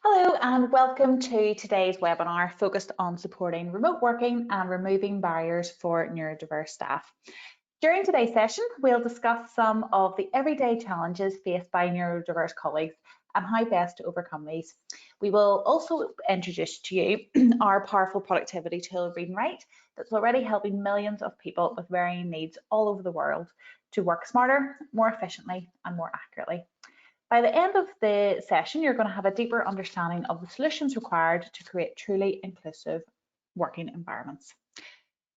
Hello and welcome to today's webinar focused on supporting remote working and removing barriers for neurodiverse staff. During today's session, we'll discuss some of the everyday challenges faced by neurodiverse colleagues and how best to overcome these. We will also introduce to you our powerful productivity tool, Read&Write, that's already helping millions of people with varying needs all over the world to work smarter, more efficiently and more accurately. By the end of the session, you're going to have a deeper understanding of the solutions required to create truly inclusive working environments.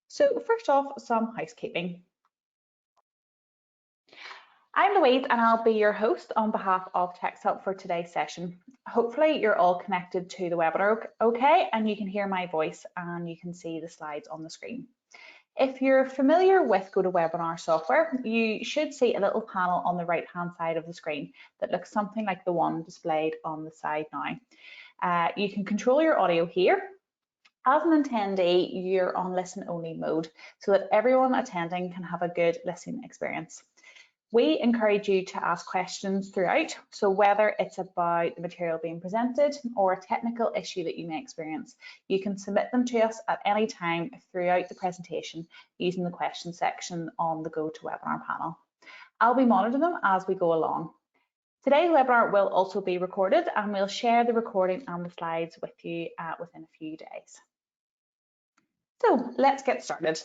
So first off, some housekeeping. I'm Louise and I'll be your host on behalf of TextHelp for today's session. Hopefully you're all connected to the webinar okay, and you can hear my voice and you can see the slides on the screen. If you're familiar with GoToWebinar software, you should see a little panel on the right-hand side of the screen that looks something like the one displayed on the side now. You can control your audio here. As an attendee, you're on listen-only mode so that everyone attending can have a good listening experience. We encourage you to ask questions throughout, so whether it's about the material being presented or a technical issue that you may experience, you can submit them to us at any time throughout the presentation using the question section on the GoToWebinar panel. I'll be monitoring them as we go along. Today's webinar will also be recorded and we'll share the recording and the slides with you within a few days. So let's get started.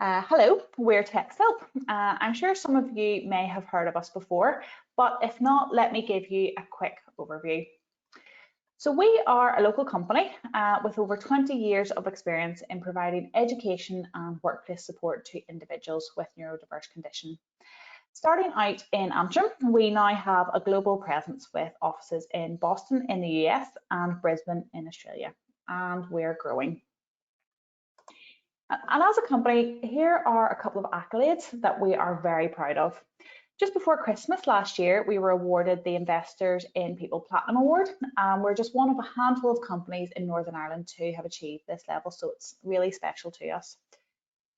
Hello, we're TextHelp. I'm sure some of you may have heard of us before, but if not, let me give you a quick overview. So we are a local company with over 20 years of experience in providing education and workplace support to individuals with neurodiverse condition. Starting out in Antrim, we now have a global presence with offices in Boston in the US and Brisbane in Australia, and we're growing. And as a company, here are a couple of accolades that we are very proud of. Just before Christmas last year, we were awarded the Investors in People Platinum Award, and we're just one of a handful of companies in Northern Ireland to have achieved this level, so it's really special to us.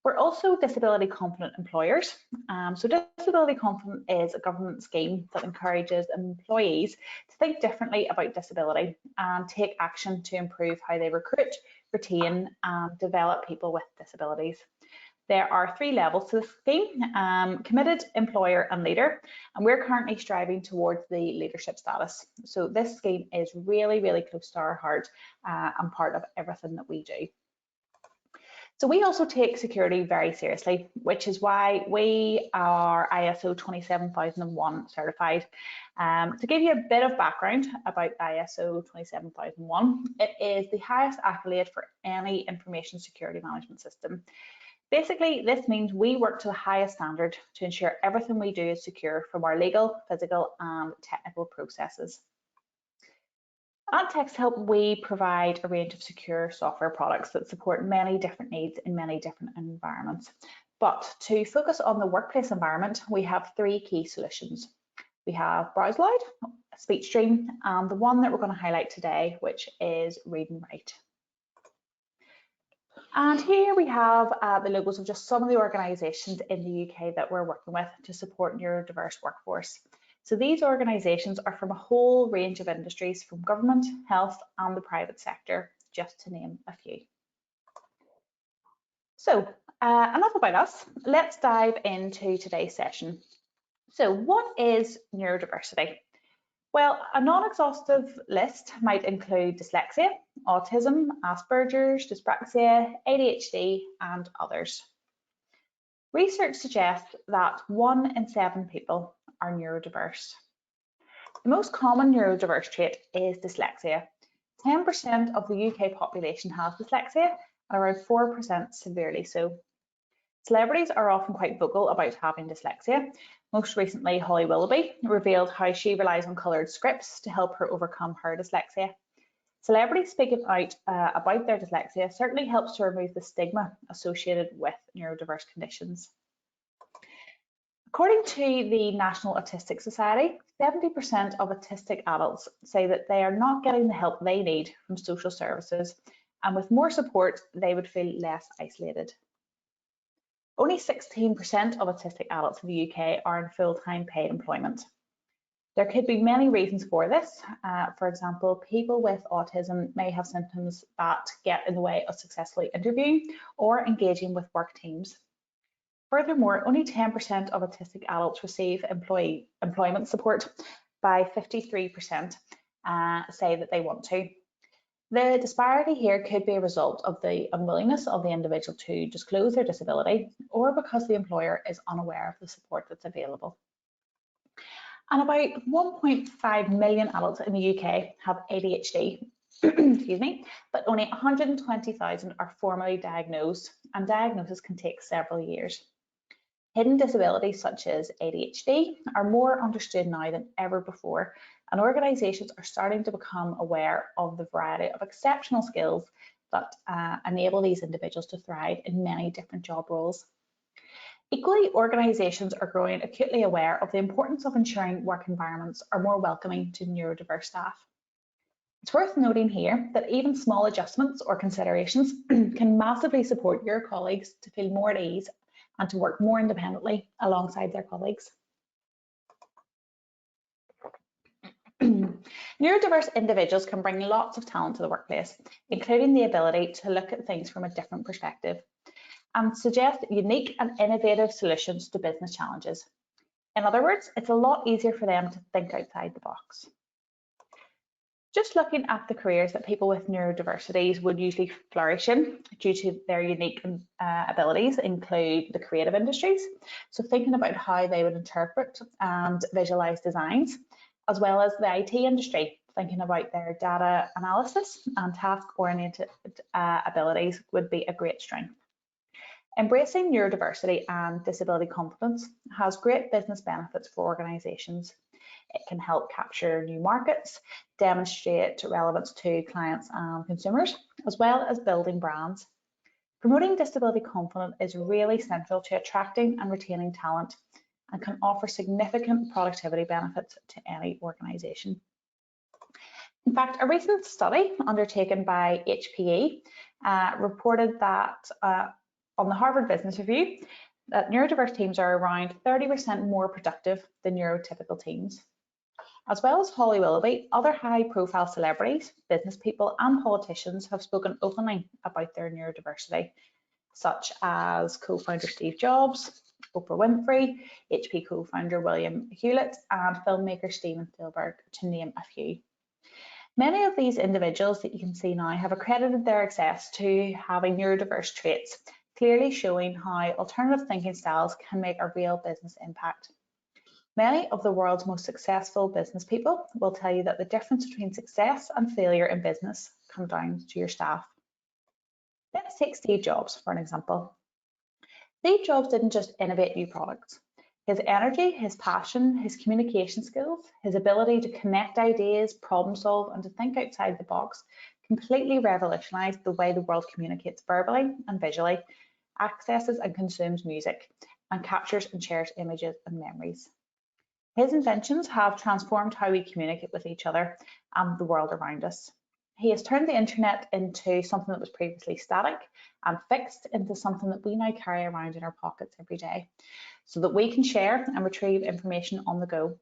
We're also disability confident employers. So disability confident is a government scheme that encourages employees to think differently about disability and take action to improve how they recruit, retain and develop people with disabilities. There are 3 levels to the scheme, committed, employer and leader, and we're currently striving towards the leadership status. So this scheme is really, really close to our heart and part of everything that we do. So we also take security very seriously, which is why we are ISO 27001 certified. To give you a bit of background about ISO 27001, it is the highest accolade for any information security management system. Basically, this means we work to the highest standard to ensure everything we do is secure from our legal, physical and technical processes. At TextHelp, we provide a range of secure software products that support many different needs in many different environments. But to focus on the workplace environment, we have 3 key solutions. We have Browse Loud, SpeechStream, and the one that we're going to highlight today, which is Read&Write. And here we have the logos of just some of the organisations in the UK that we're working with to support neurodiverse workforce. So these organisations are from a whole range of industries, from government, health and the private sector, just to name a few. So enough about us, let's dive into today's session. So what is neurodiversity? Well, a non-exhaustive list might include dyslexia, autism, Asperger's, dyspraxia, ADHD and others. Research suggests that 1 in 7 people are neurodiverse. The most common neurodiverse trait is dyslexia. 10% of the UK population has dyslexia and around 4% severely so. Celebrities are often quite vocal about having dyslexia. Most recently, Holly Willoughby revealed how she relies on coloured scripts to help her overcome her dyslexia. Celebrities speaking out about their dyslexia certainly helps to remove the stigma associated with neurodiverse conditions. According to the National Autistic Society, 70% of autistic adults say that they are not getting the help they need from social services, and with more support, they would feel less isolated. Only 16% of autistic adults in the UK are in full-time paid employment. There could be many reasons for this. For example, people with autism may have symptoms that get in the way of successfully interviewing or engaging with work teams. Furthermore, only 10% of autistic adults receive employment support, by 53% say that they want to. The disparity here could be a result of the unwillingness of the individual to disclose their disability, or because the employer is unaware of the support that's available. And about 1.5 million adults in the UK have ADHD, excuse me, but only 120,000 are formally diagnosed, and diagnosis can take several years. Hidden disabilities such as ADHD are more understood now than ever before, and organisations are starting to become aware of the variety of exceptional skills that enable these individuals to thrive in many different job roles. Equally, organisations are growing acutely aware of the importance of ensuring work environments are more welcoming to neurodiverse staff. It's worth noting here that even small adjustments or considerations can massively support your colleagues to feel more at ease and to work more independently alongside their colleagues. Neurodiverse individuals can bring lots of talent to the workplace, including the ability to look at things from a different perspective and suggest unique and innovative solutions to business challenges. In other words, it's a lot easier for them to think outside the box. Just looking at the careers that people with neurodiversities would usually flourish in due to their unique abilities include the creative industries. So thinking about how they would interpret and visualize designs, as well as the IT industry, thinking about their data analysis and task-oriented abilities would be a great strength. Embracing neurodiversity and disability competence has great business benefits for organisations. It can help capture new markets, demonstrate relevance to clients and consumers, as well as building brands. Promoting disability confidence is really central to attracting and retaining talent and can offer significant productivity benefits to any organisation. In fact, a recent study undertaken by HPE reported that on the Harvard Business Review that neurodiverse teams are around 30% more productive than neurotypical teams. As well as Holly Willoughby, other high-profile celebrities, business people and politicians have spoken openly about their neurodiversity, such as co-founder Steve Jobs, Oprah Winfrey, HP co-founder William Hewlett, and filmmaker Steven Spielberg, to name a few. Many of these individuals that you can see now have accredited their access to having neurodiverse traits, clearly showing how alternative thinking styles can make a real business impact. Many of the world's most successful business people will tell you that the difference between success and failure in business comes down to your staff. Let's take Steve Jobs for an example. Steve Jobs didn't just innovate new products. His energy, his passion, his communication skills, his ability to connect ideas, problem solve, and to think outside the box completely revolutionized the way the world communicates verbally and visually, accesses and consumes music, and captures and shares images and memories. His inventions have transformed how we communicate with each other and the world around us. He has turned the internet into something that was previously static and fixed into something that we now carry around in our pockets every day, so that we can share and retrieve information on the go.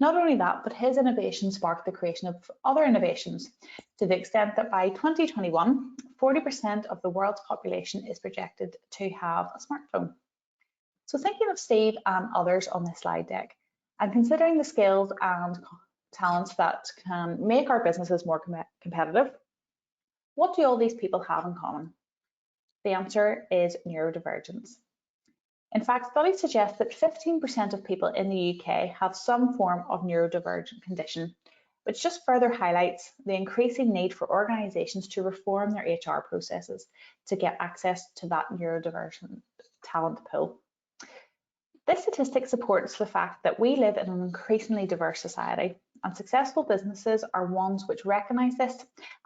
Not only that, but his innovation sparked the creation of other innovations to the extent that by 2021, 40% of the world's population is projected to have a smartphone. So thinking of Steve and others on this slide deck, and considering the skills and talents that can make our businesses more competitive, what do all these people have in common? The answer is neurodivergence. In fact, studies suggest that 15% of people in the UK have some form of neurodivergent condition, which just further highlights the increasing need for organisations to reform their HR processes to get access to that neurodivergent talent pool. This statistic supports the fact that we live in an increasingly diverse society, and successful businesses are ones which recognise this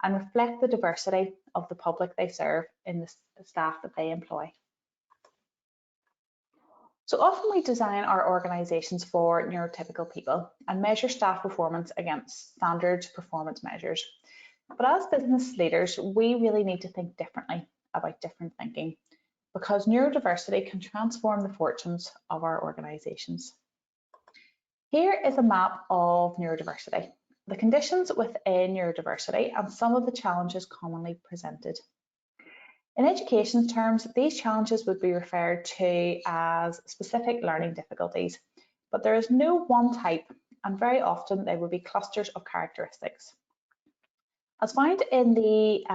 and reflect the diversity of the public they serve in the staff that they employ. So often we design our organisations for neurotypical people and measure staff performance against standard performance measures. But as business leaders, we really need to think differently about different thinking, because neurodiversity can transform the fortunes of our organisations. Here is a map of neurodiversity, the conditions within neurodiversity and some of the challenges commonly presented. In education terms, these challenges would be referred to as specific learning difficulties, but there is no one type, and very often they would be clusters of characteristics. As found in the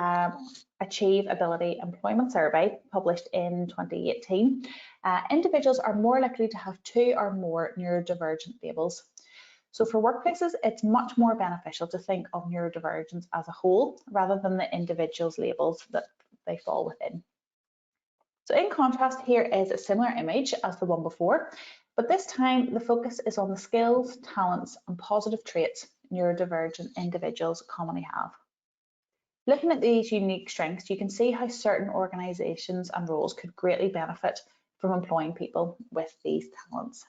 Achieve Ability Employment Survey published in 2018, individuals are more likely to have 2 or more neurodivergent labels. So for workplaces, it's much more beneficial to think of neurodivergence as a whole rather than the individual's labels that they fall within. So in contrast, here is a similar image as the one before, but this time the focus is on the skills, talents, and positive traits neurodivergent individuals commonly have. Looking at these unique strengths, you can see how certain organisations and roles could greatly benefit from employing people with these talents.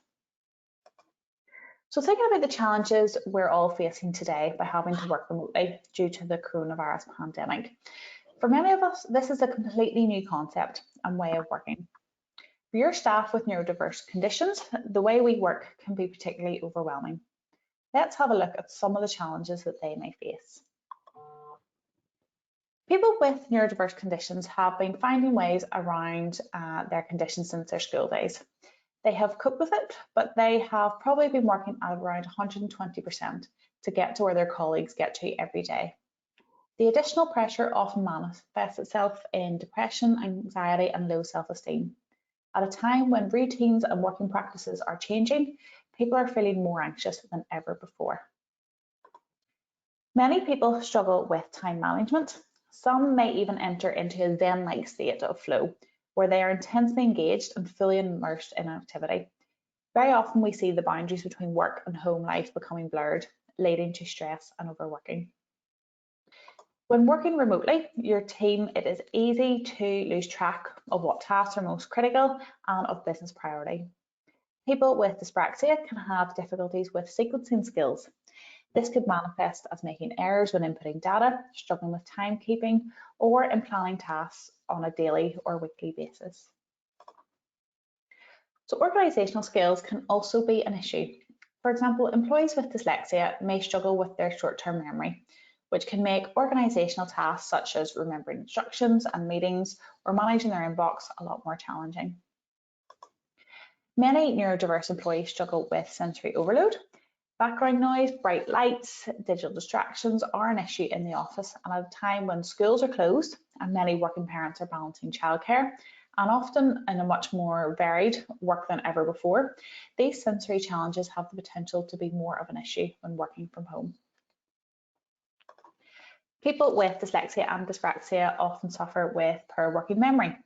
So thinking about the challenges we're all facing today by having to work remotely due to the coronavirus pandemic, for many of us, this is a completely new concept and way of working. For your staff with neurodiverse conditions, the way we work can be particularly overwhelming. Let's have a look at some of the challenges that they may face. People with neurodiverse conditions have been finding ways around their conditions since their school days. They have coped with it, but they have probably been working at around 120% to get to where their colleagues get to every day. The additional pressure often manifests itself in depression, anxiety, and low self-esteem. At a time when routines and working practices are changing, people are feeling more anxious than ever before. Many people struggle with time management. Some may even enter into a Zen-like state of flow, where they are intensely engaged and fully immersed in activity. Very often we see the boundaries between work and home life becoming blurred, leading to stress and overworking. When working remotely, your team, it is easy to lose track of what tasks are most critical and of business priority. People with dyspraxia can have difficulties with sequencing skills. This could manifest as making errors when inputting data, struggling with timekeeping, or in planning tasks on a daily or weekly basis. So organisational skills can also be an issue. For example, employees with dyslexia may struggle with their short-term memory, which can make organisational tasks such as remembering instructions and meetings or managing their inbox a lot more challenging. Many neurodiverse employees struggle with sensory overload. Background noise, bright lights, digital distractions are an issue in the office, and at a time when schools are closed and many working parents are balancing childcare, and often in a much more varied work than ever before, these sensory challenges have the potential to be more of an issue when working from home. People with dyslexia and dyspraxia often suffer with poor working memory.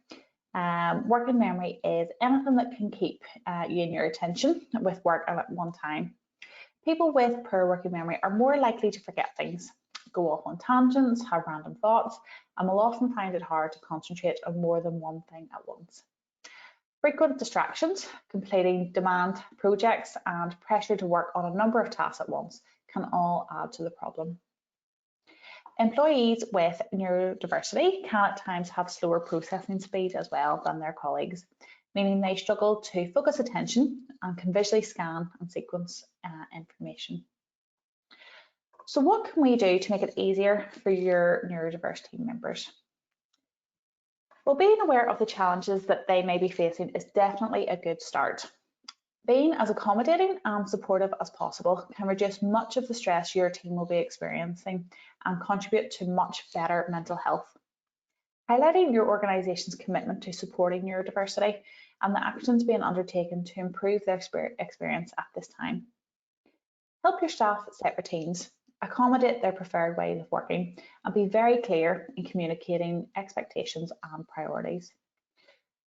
Working memory is anything that can keep you in your attention with work at one time. People with poor working memory are more likely to forget things, go off on tangents, have random thoughts, and will often find it hard to concentrate on more than one thing at once. Frequent distractions, completing demand projects, and pressure to work on a number of tasks at once can all add to the problem. Employees with neurodiversity can at times have slower processing speed as well than their colleagues, meaning they struggle to focus attention and can visually scan and sequence information. So what can we do to make it easier for your neurodiverse team members? Well, being aware of the challenges that they may be facing is definitely a good start. Being as accommodating and supportive as possible can reduce much of the stress your team will be experiencing and contribute to much better mental health. Highlighting your organisation's commitment to supporting neurodiversity and the actions being undertaken to improve their experience at this time. Help your staff set routines, accommodate their preferred ways of working, and be very clear in communicating expectations and priorities.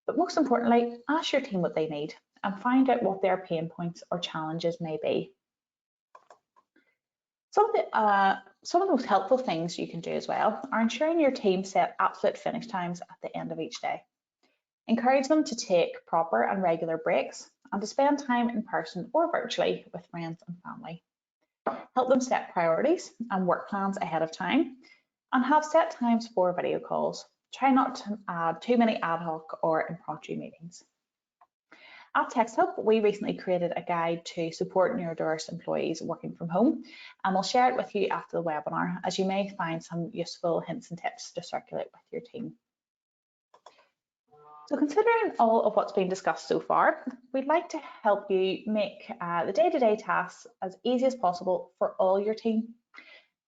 But most importantly, ask your team what they need and find out what their pain points or challenges may be. Some of the most helpful things you can do as well are ensuring your team set absolute finish times at the end of each day. Encourage them to take proper and regular breaks and to spend time in person or virtually with friends and family. Help them set priorities and work plans ahead of time and have set times for video calls. Try not to add too many ad hoc or impromptu meetings. At TextHub, we recently created a guide to support neurodiverse employees working from home, and we'll share it with you after the webinar, as you may find some useful hints and tips to circulate with your team. So considering all of what's been discussed so far, we'd like to help you make the day-to-day tasks as easy as possible for all your team.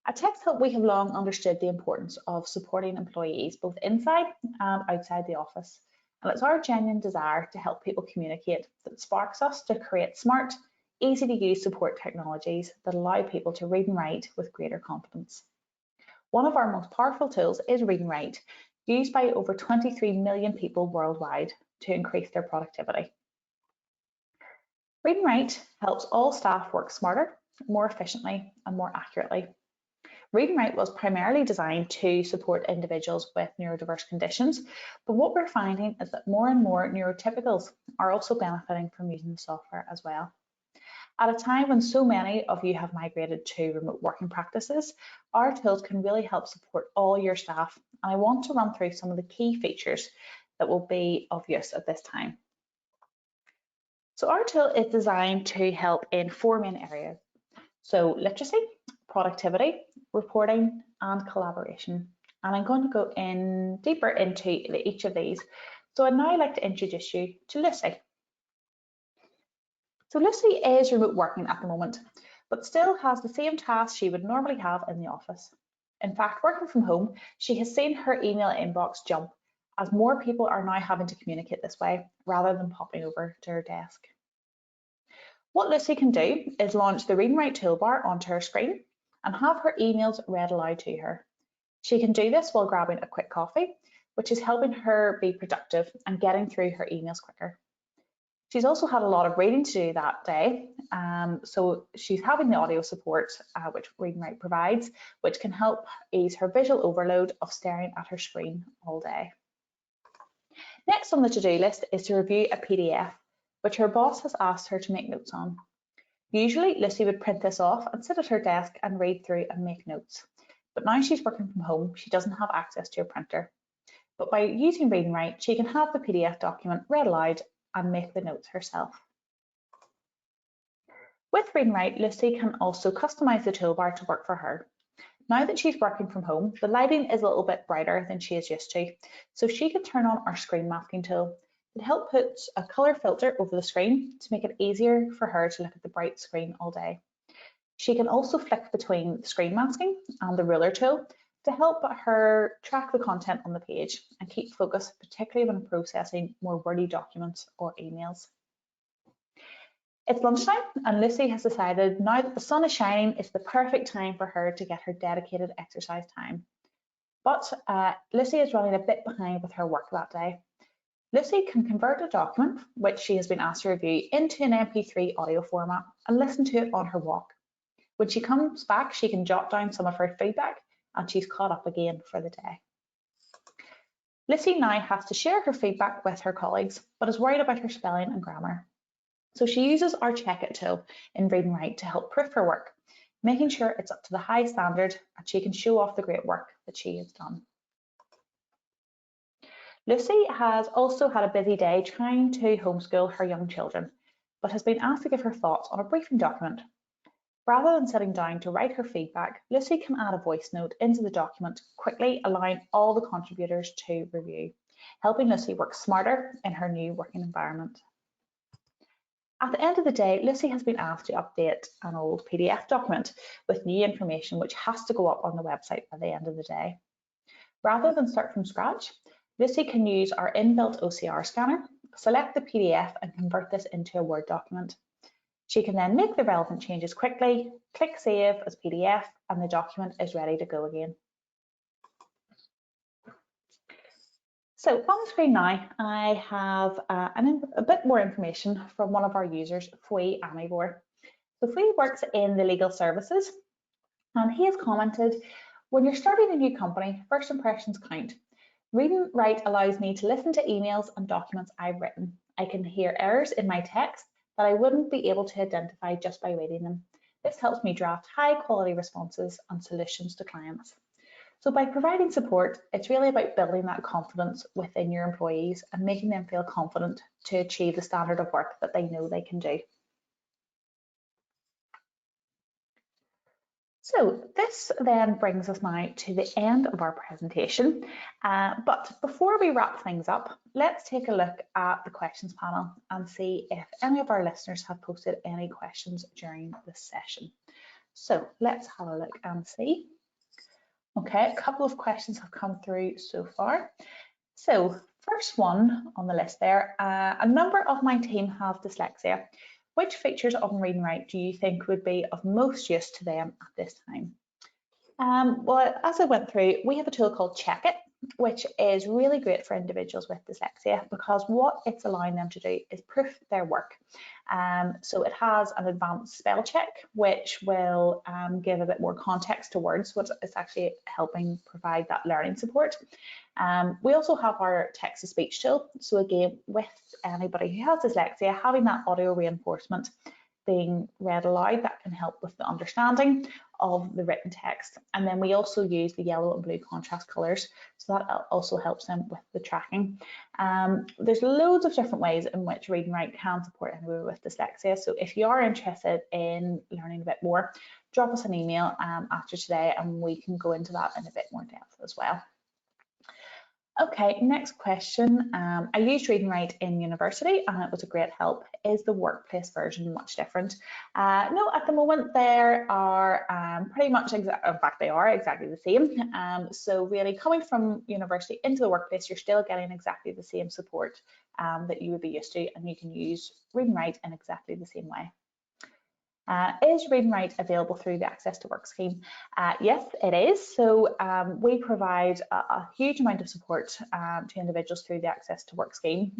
At TextHub, we have long understood the importance of supporting employees both inside and outside the office. And it's our genuine desire to help people communicate that sparks us to create smart, easy to use support technologies that allow people to read and write with greater confidence. One of our most powerful tools is Read and Write, used by over 23 million people worldwide to increase their productivity. Read and Write helps all staff work smarter, more efficiently, and more accurately. Read and Write was primarily designed to support individuals with neurodiverse conditions, but what we're finding is that more and more neurotypicals are also benefiting from using the software as well. At a time when so many of you have migrated to remote working practices, our tools can really help support all your staff, and I want to run through some of the key features that will be of use at this time. So our tool is designed to help in 4 main areas. So literacy, productivity, reporting, and collaboration. And I'm going to go in deeper into each of these. So I'd now like to introduce you to Lucy. So Lucy is remote working at the moment, but still has the same tasks she would normally have in the office. In fact, working from home, she has seen her email inbox jump as more people are now having to communicate this way rather than popping over to her desk. What Lucy can do is launch the Read and Write toolbar onto her screen and have her emails read aloud to her. She can do this while grabbing a quick coffee, which is helping her be productive and getting through her emails quicker. She's also had a lot of reading to do that day, so she's having the audio support which Read and Write provides, which can help ease her visual overload of staring at her screen all day. Next on the to-do list is to review a PDF, which her boss has asked her to make notes on. Usually, Lucy would print this off and sit at her desk and read through and make notes. But now she's working from home, she doesn't have access to a printer. But by using Read and Write, she can have the PDF document read aloud and make the notes herself. With Read and Write, Lucy can also customize the toolbar to work for her. Now that she's working from home, the lighting is a little bit brighter than she is used to, so she can turn on our screen masking tool. It helps put a colour filter over the screen to make it easier for her to look at the bright screen all day. She can also flick between the screen masking and the ruler tool to help her track the content on the page and keep focus, particularly when processing more wordy documents or emails. It's lunchtime and Lucy has decided now that the sun is shining, it's the perfect time for her to get her dedicated exercise time. But Lucy is running a bit behind with her work that day. Lucy can convert a document, which she has been asked to review, into an MP3 audio format and listen to it on her walk. When she comes back, she can jot down some of her feedback and she's caught up again for the day. Lucy now has to share her feedback with her colleagues, but is worried about her spelling and grammar. So she uses our Check It tool in Read and Write to help proof her work, making sure it's up to the high standard and she can show off the great work that she has done. Lucy has also had a busy day trying to homeschool her young children, but has been asked to give her thoughts on a briefing document. Rather than sitting down to write her feedback, Lucy can add a voice note into the document, quickly allowing all the contributors to review, helping Lucy work smarter in her new working environment. At the end of the day, Lucy has been asked to update an old PDF document with new information which has to go up on the website by the end of the day. Rather than start from scratch, Lucy can use our inbuilt OCR scanner, select the PDF and convert this into a Word document. She can then make the relevant changes quickly, click Save as PDF, and the document is ready to go again. So on the screen now, I have a bit more information from one of our users, Fui Amibor. So Fui works in the legal services, and he has commented, when you're starting a new company, first impressions count. Read and Write allows me to listen to emails and documents I've written. I can hear errors in my text that I wouldn't be able to identify just by reading them. This helps me draft high quality responses and solutions to clients. So by providing support, it's really about building that confidence within your employees and making them feel confident to achieve the standard of work that they know they can do. So this then brings us now to the end of our presentation. But before we wrap things up, let's take a look at the questions panel and see if any of our listeners have posted any questions during this session. So let's have a look and see. Okay, a couple of questions have come through so far. So first one on the list there, a number of my team have dyslexia. Which features of Read&Write do you think would be of most use to them at this time? Well, as I went through, we have a tool called Check It, which is really great for individuals with dyslexia because what it's allowing them to do is proof their work. So it has an advanced spell check, which will give a bit more context to words, which is actually helping provide that learning support. We also have our text-to-speech tool. So again, with anybody who has dyslexia, having that audio reinforcement being read aloud, that can help with the understanding of the written text. And then we also use the yellow and blue contrast colours, so that also helps them with the tracking. There's loads of different ways in which Read&Write can support anybody with dyslexia. So if you are interested in learning a bit more, drop us an email after today and we can go into that in a bit more depth as well. Okay, next question. I used Read&Write in university and it was a great help. Is the workplace version much different? No, at the moment there are pretty much, in fact they are exactly the same. So really coming from university into the workplace, you're still getting exactly the same support that you would be used to, and you can use Read&Write in exactly the same way. Is Read&Write available through the Access to Work scheme? Yes, it is. So we provide a huge amount of support to individuals through the Access to Work scheme.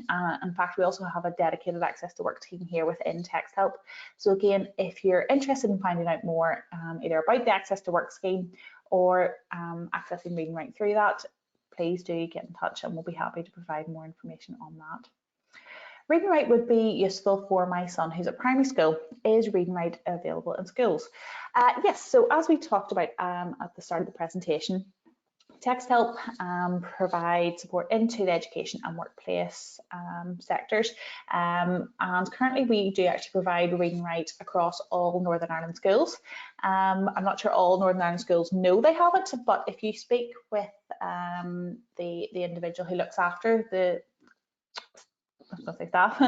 In fact, we also have a dedicated Access to Work team here within Text Help. So again, if you're interested in finding out more either about the Access to Work scheme or accessing Read&Write through that, please do get in touch and we'll be happy to provide more information on that. Read&Write would be useful for my son who's at primary school. Is Read&Write available in schools? Yes, so as we talked about at the start of the presentation, Text Help provides support into the education and workplace sectors. And currently we do actually provide Read&Write across all Northern Ireland schools. I'm not sure all Northern Ireland schools know they have it, but if you speak with the individual who looks after the staff,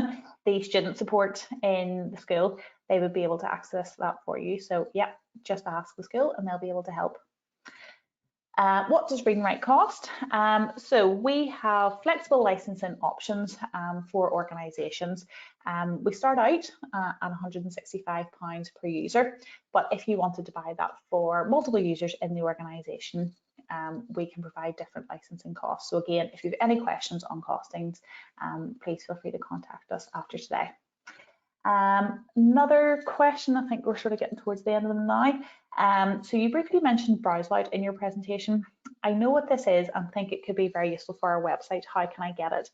the student support in the school, they would be able to access that for you. So yeah, just ask the school and they'll be able to help. What does Read&Write cost? So we have flexible licensing options for organisations. We start out at £165 per user, but if you wanted to buy that for multiple users in the organisation, we can provide different licensing costs. So again, if you have any questions on costings, please feel free to contact us after today. Another question, I think we're sort of getting towards the end of them now. So you briefly mentioned Browse-Out in your presentation. I know what this is and think it could be very useful for our website. How can I get it?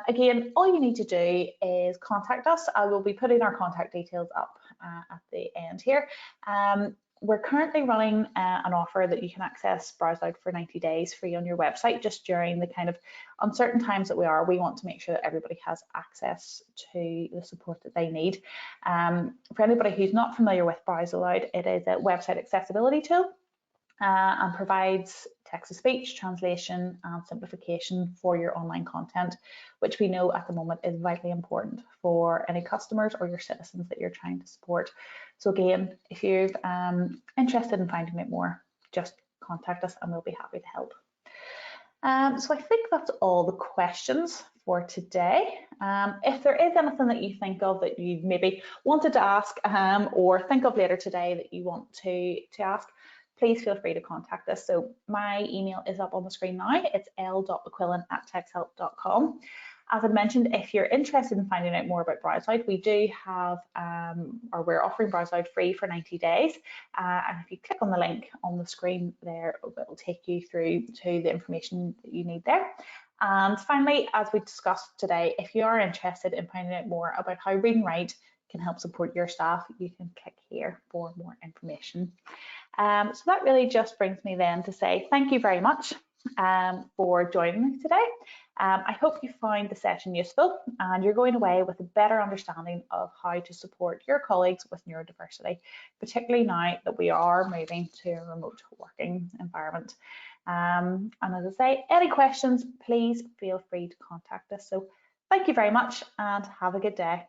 Again, all you need to do is contact us. I will be putting our contact details up at the end here. We're currently running an offer that you can access Browse-Out for 90 days free on your website. Just during the kind of uncertain times that we want to make sure that everybody has access to the support that they need. For anybody who's not familiar with Browse-Aloud, it is a website accessibility tool and provides text-to-speech, translation and simplification for your online content, which we know at the moment is vitally important for any customers or your citizens that you're trying to support. So again, if you're interested in finding out more, just contact us and we'll be happy to help. So I think that's all the questions for today. If there is anything that you think of that you maybe wanted to ask or think of later today that you want to ask, please feel free to contact us. So my email is up on the screen now. It's l.mcquillan@texthelp.com. As I mentioned, if you're interested in finding out more about Browse-Out, we do have, or we're offering Browse-Out free for 90 days. And if you click on the link on the screen there, it will take you through to the information that you need there. And finally, as we discussed today, if you are interested in finding out more about how Read&Write can help support your staff, you can click here for more information. So that really just brings me then to say thank you very much for joining me today. I hope you find the session useful and you're going away with a better understanding of how to support your colleagues with neurodiversity, particularly now that we are moving to a remote working environment. And as I say, any questions, please feel free to contact us. So thank you very much and have a good day.